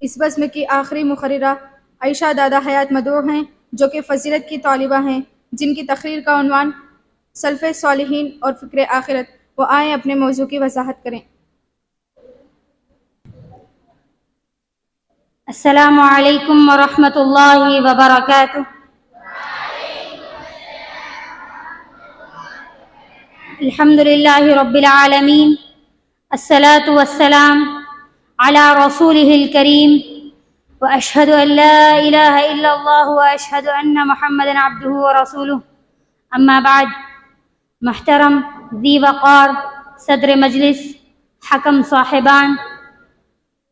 اس بزم کی آخری مقررہ عائشہ دادا حیات مدعو ہیں، جو کہ فضیلت کی طالبہ ہیں، جن کی تقریر کا عنوان سلف صالحین اور فکر آخرت۔ وہ آئیں اپنے موضوع کی وضاحت کریں۔ السلام علیکم ورحمۃ اللہ وبرکاتہ۔ الحمد للہ رب العالمین، الصلاة والسلام علی رسولہ الکریم، واشہد ان لا الہ الا اللہ واشہد ان محمدا عبدہ ورسولہ، اما بعد۔ محترم ذی وقار صدر مجلس، حکم صاحبان،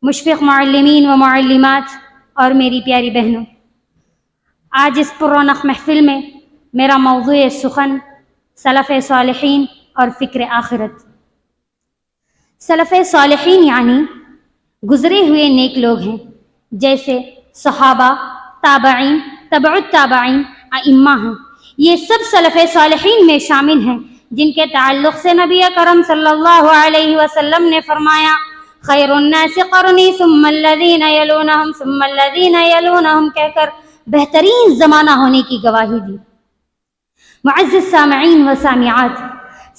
مشفق معلمین و معلمات اور میری پیاری بہنوں، آج اس پررونق محفل میں میرا موضوع سخن سلف صالحین اور فکر آخرت۔ سلف صالحین یعنی گزرے ہوئے نیک لوگ ہیں، جیسے صحابہ، تابعین، تبع التابعین، ائمہ ہیں۔ یہ سب سلف صالحین میں شامل ہیں، جن کے تعلق سے نبی کرم صلی اللہ علیہ وسلم نے فرمایا، خیر الناس قرنی ثم الذین یلونہم ثم الذین یلونہم، کہہ کر بہترین زمانہ ہونے کی گواہی دی۔ معزز سامعین و سامعات،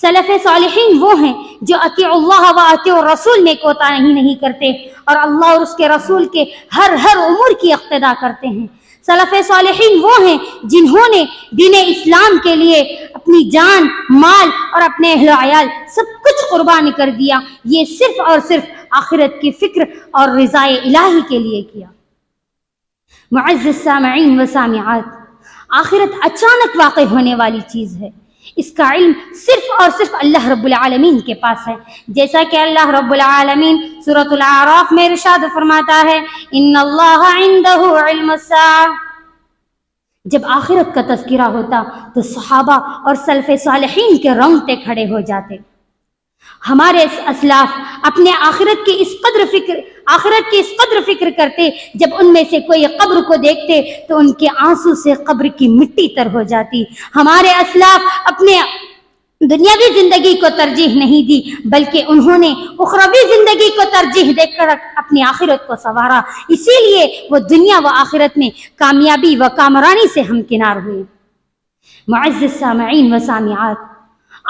سلف صالحین وہ ہیں جو اطیعوا اللہ و اطیعوا الرسول میں کوتاہی نہیں کرتے اور اللہ اور اس کے رسول کے ہر امور کی اقتداء کرتے ہیں۔ سلف صالحین وہ ہیں جنہوں نے دین اسلام کے لیے اپنی جان، مال اور اپنے اہل و عیال سب کچھ قربان کر دیا۔ یہ صرف اور صرف آخرت کی فکر اور رضائے الہی کے لیے کیا۔ معزز سامعین و سامعات، آخرت اچانک واقع ہونے والی چیز ہے۔ اس کا علم صرف اور صرف اللہ رب العالمین کے پاس ہے، جیسا کہ اللہ رب العالمین سورۃ الاعراف میں ارشاد فرماتا ہے، ان اللہ عندہ علم الساعہ۔ جب آخرت کا تذکرہ ہوتا تو صحابہ اور سلف صالحین کے رونگٹے کھڑے ہو جاتے۔ ہمارے اسلاف اپنے آخرت کی اس قدر فکر کرتے، جب ان میں سے کوئی قبر کو دیکھتے تو ان کے آنسو سے قبر کی مٹی تر ہو جاتی۔ ہمارے اسلاف اپنے دنیاوی زندگی کو ترجیح نہیں دی، بلکہ انہوں نے اخروی زندگی کو ترجیح دے کر اپنی آخرت کو سنوارا، اسی لیے وہ دنیا و آخرت میں کامیابی و کامرانی سے ہمکنار ہوئے۔ معزز سامعین و سامعات،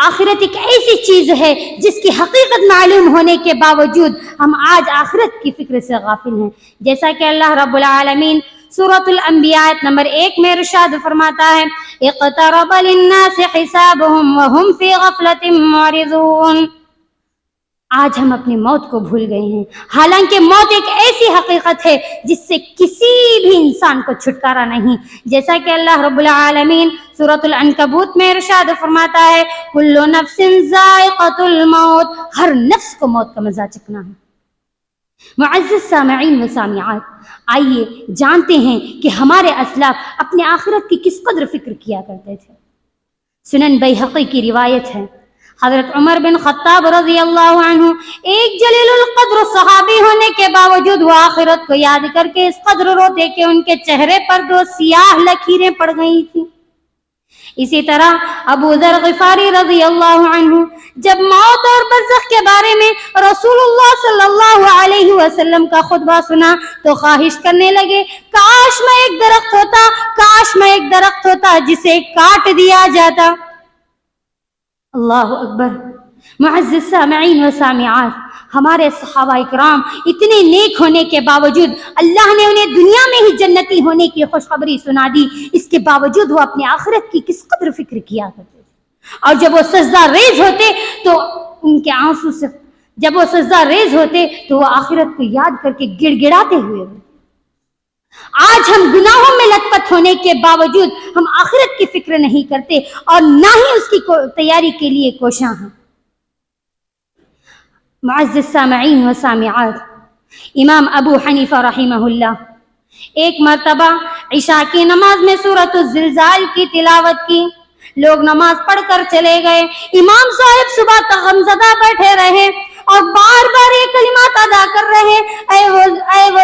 آخرت ایک ایسی چیز ہے جس کی حقیقت معلوم ہونے کے باوجود ہم آج آخرت کی فکر سے غافل ہیں، جیسا کہ اللہ رب العالمین سورۃ الانبیاء نمبر 1 میں ارشاد فرماتا ہے، اقترب للناس حسابهم وهم فی غفلۃ معرضون۔ آج ہم اپنی موت کو بھول گئے ہیں، حالانکہ موت ایک ایسی حقیقت ہے جس سے کسی بھی انسان کو چھٹکارا نہیں، جیسا کہ اللہ رب العالمین سورۃ العنکبوت میں ارشاد فرماتا ہے، کل نفس ذائقۃ الموت، ہر نفس کو موت کا مزہ چکھنا ہے۔ معزز سامعین و سامعات، آئیے جانتے ہیں کہ ہمارے اسلاف اپنے آخرت کی کس قدر فکر کیا کرتے تھے۔ سنن بیہقی کی روایت ہے، حضرت عمر بن خطاب رضی اللہ عنہ ایک جلیل القدر صحابی ہونے کے باوجود وہ آخرت کو یاد کر کے اس قدر روتے کہ ان کے چہرے پر 2 سیاہ لکیریں پڑ گئی تھیں۔ اسی طرح ابو ذر غفاری رضی اللہ عنہ جب موت اور برزخ کے بارے میں رسول اللہ صلی اللہ علیہ وسلم کا خطبہ سنا تو خواہش کرنے لگے، کاش میں ایک درخت ہوتا جسے کاٹ دیا جاتا۔ اللہ اکبر۔ معزز سامعین و سامعات، ہمارے صحابہ اکرام اتنے نیک ہونے کے باوجود اللہ نے انہیں دنیا میں ہی جنتی ہونے کی خوشخبری سنا دی، اس کے باوجود وہ اپنے آخرت کی کس قدر فکر کیا کرتے تھے۔ اور جب وہ سجدہ ریز ہوتے تو ان کے آنسو سے وہ آخرت کو یاد کر کے گڑ گڑاتے ہوئے ہوتے۔ آج ہم گناہوں میں لت پت ہونے کے باوجود ہم آخرت کی فکر نہیں کرتے اور نہ ہی اس کی تیاری کے لیے کوشاں ہیں۔ معزز سامعین و سامعات، امام ابو حنیفہ رحمہ اللہ ایک مرتبہ عشاء کی نماز میں سورۃ الزلزال کی تلاوت کی۔ لوگ نماز پڑھ کر چلے گئے، امام صاحب صبح تک غمزدہ بیٹھے رہے اور بار بار یہ کلمات ادا کر رہے، اے وہ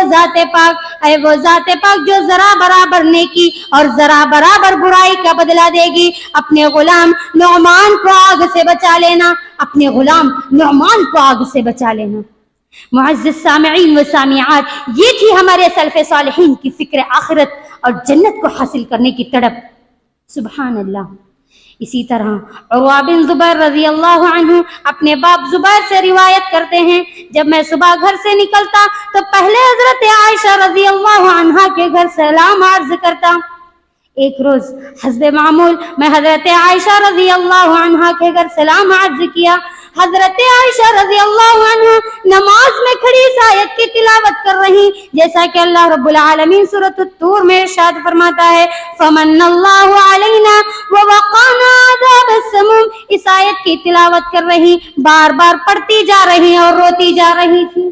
ذات پاک جو ذرا برابر نیکی اور ذرا برابر برائی کا بدلہ دے گی، اپنے غلام نعمان کو آگ سے بچا لینا، اپنے غلام نعمان کو آگ سے بچا لینا۔ معزز سامعین و سامعات، یہ تھی ہمارے سلف صالحین کی فکر آخرت اور جنت کو حاصل کرنے کی تڑپ. سبحان اللہ. اسی طرح عروہ بن زبیر رضی اللہ عنہ اپنے باپ زبیر سے روایت کرتے ہیں، جب میں صبح گھر سے نکلتا تو پہلے حضرت عائشہ رضی اللہ عنہا کے گھر سلام عرض کرتا. ایک روز حسب معمول میں حضرت عائشہ رضی اللہ عنہا کے گھر سلام عرض کیا. حضرت عائشہ رضی اللہ عنہ نماز میں کھڑی اس آیت کی تلاوت کر رہی جیسا کہ اللہ رب العالمین سورۃ الطور میں ارشاد فرماتا ہے فمن اللہ علینا ووقانا عذاب السموم. اس آیت کی تلاوت کر رہی، بار بار پڑھتی جا رہی اور روتی جا رہی تھی.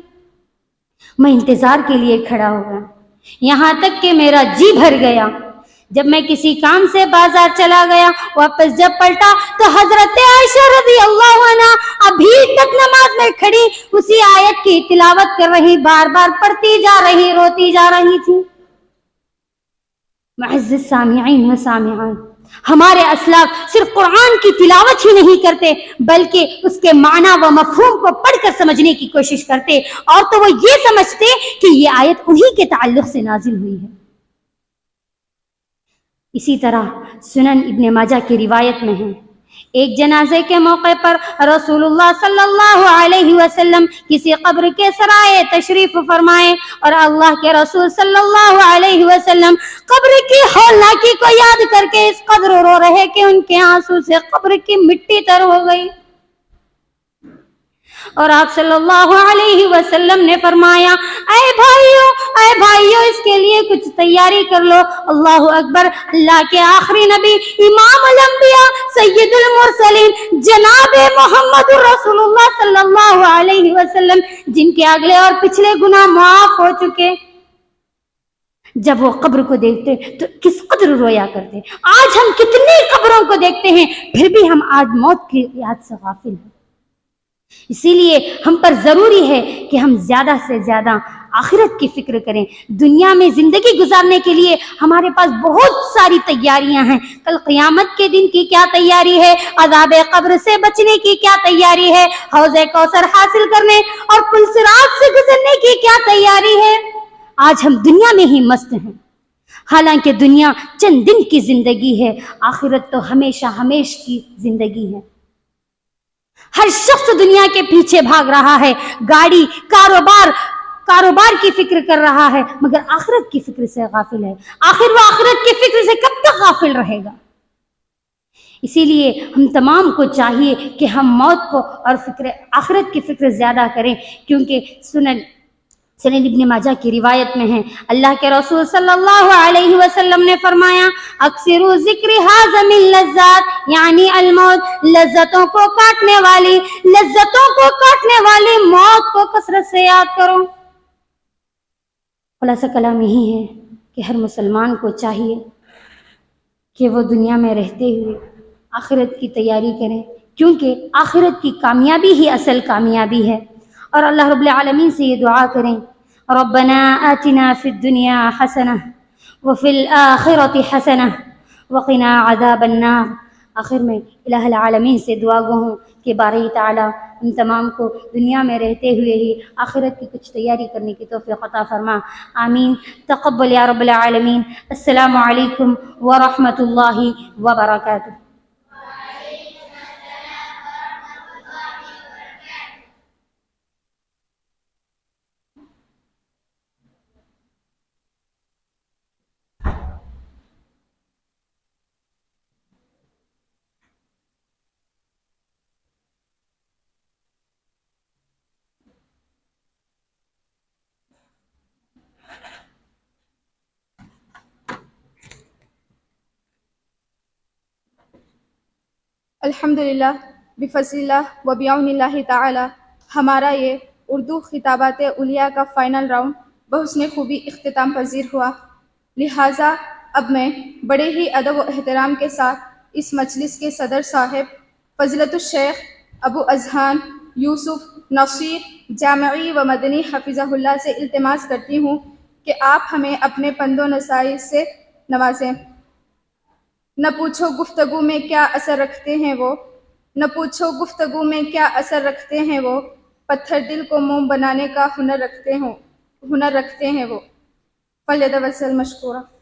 میں انتظار کے لیے کھڑا ہو گیا یہاں تک کہ میرا جی بھر گیا. جب میں کسی کام سے بازار چلا گیا، واپس جب پلٹا تو حضرت عائشہ رضی اللہ عنہ ابھی تک نماز میں کھڑی اسی آیت کی تلاوت کر رہی، بار بار پڑھتی جا رہی، روتی جا رہی تھی. معزز سامعین و سامعات، ہمارے اسلاف صرف قرآن کی تلاوت ہی نہیں کرتے بلکہ اس کے معنی و مفہوم کو پڑھ کر سمجھنے کی کوشش کرتے، اور تو وہ یہ سمجھتے کہ یہ آیت انہی کے تعلق سے نازل ہوئی ہے. اسی طرح سنن ابن ماجہ کی روایت میں ہے، ایک جنازے کے موقع پر رسول اللہ صلی اللہ علیہ وسلم کسی قبر کے سرائے تشریف فرمائے اور اللہ کے رسول صلی اللہ علیہ وسلم قبر کی ہولناکی کو یاد کر کے اس قدر رو رہے کہ ان کے آنسو سے قبر کی مٹی تر ہو گئی. اور آپ صلی اللہ علیہ وسلم نے فرمایا اے بھائیو اس کے لیے کچھ تیاری کر لو. اللہ اکبر. اللہ کے آخری نبی امام الانبیاء سید المرسلین جناب محمد رسول اللہ صلی اللہ علیہ وسلم جن کے اگلے اور پچھلے گناہ معاف ہو چکے، جب وہ قبر کو دیکھتے تو کس قدر رویا کرتے. آج ہم کتنی قبروں کو دیکھتے ہیں پھر بھی ہم آج موت کی یاد سے غافل ہیں. اسی لیے ہم پر ضروری ہے کہ ہم زیادہ سے زیادہ آخرت کی فکر کریں. دنیا میں زندگی گزارنے کے لیے ہمارے پاس بہت ساری تیاریاں ہیں. کل قیامت کے دن کی کیا تیاری ہے، عذاب قبر سے بچنے کی کیا تیاری ہے، حوض کوثر حاصل کرنے اور پل صراط سے گزرنے کی کیا تیاری ہے. آج ہم دنیا میں ہی مست ہیں، حالانکہ دنیا چند دن کی زندگی ہے، آخرت تو ہمیشہ ہمیش کی زندگی ہے. ہر شخص دنیا کے پیچھے بھاگ رہا ہے، گاڑی، کاروبار کی فکر کر رہا ہے، مگر آخرت کی فکر سے غافل ہے. آخر وہ آخرت کی فکر سے کب تک غافل رہے گا؟ اسی لیے ہم تمام کو چاہیے کہ ہم موت کو اور آخرت کی فکر زیادہ کریں، کیونکہ سنن ابن ماجہ کی روایت میں ہے اللہ کے رسول صلی اللہ علیہ وسلم نے فرمایا اکثروا ذکر حازم اللذات یعنی الموت، لذتوں کو کاٹنے والی موت کو کثرت سے یاد کرو. خلاصہ کلام یہی ہے کہ ہر مسلمان کو چاہیے کہ وہ دنیا میں رہتے ہوئے آخرت کی تیاری کریں، کیونکہ آخرت کی کامیابی ہی اصل کامیابی ہے. اور اللہ رب العالمین سے یہ دعا کریں ربنا آتنا فی الدنیا حسنہ وفی الآخرۃ حسنہ وقنا عذاب النار. آخر میں الہ العالمین سے دعا گو ہوں کہ بارہ تعالی ہم تمام کو دنیا میں رہتے ہوئے ہی آخرت کی کچھ تیاری کرنے کی توفیق عطا فرما. آمین. تقبل یا رب العالمین. السلام علیکم ورحمۃ اللہ وبرکاتہ. الحمدللہ بفضل اللہ و بعون اللہ تعالی ہمارا یہ اردو خطابات اولیاء کا فائنل راؤنڈ بحسن خوبی اختتام پذیر ہوا. لہٰذا اب میں بڑے ہی ادب و احترام کے ساتھ اس مجلس کے صدر صاحب فضیلت الشیخ ابو اذہان یوسف نصیر جامعی و مدنی حفظہ اللہ سے التماس کرتی ہوں کہ آپ ہمیں اپنے پند و نصائح سے نوازیں. نہ پوچھو گفتگو میں کیا اثر رکھتے ہیں وہ، نہ پوچھو گفتگو میں کیا اثر رکھتے ہیں وہ، پتھر دل کو موم بنانے کا ہنر رکھتے ہیں وہ، فلیتوسل مشکورہ۔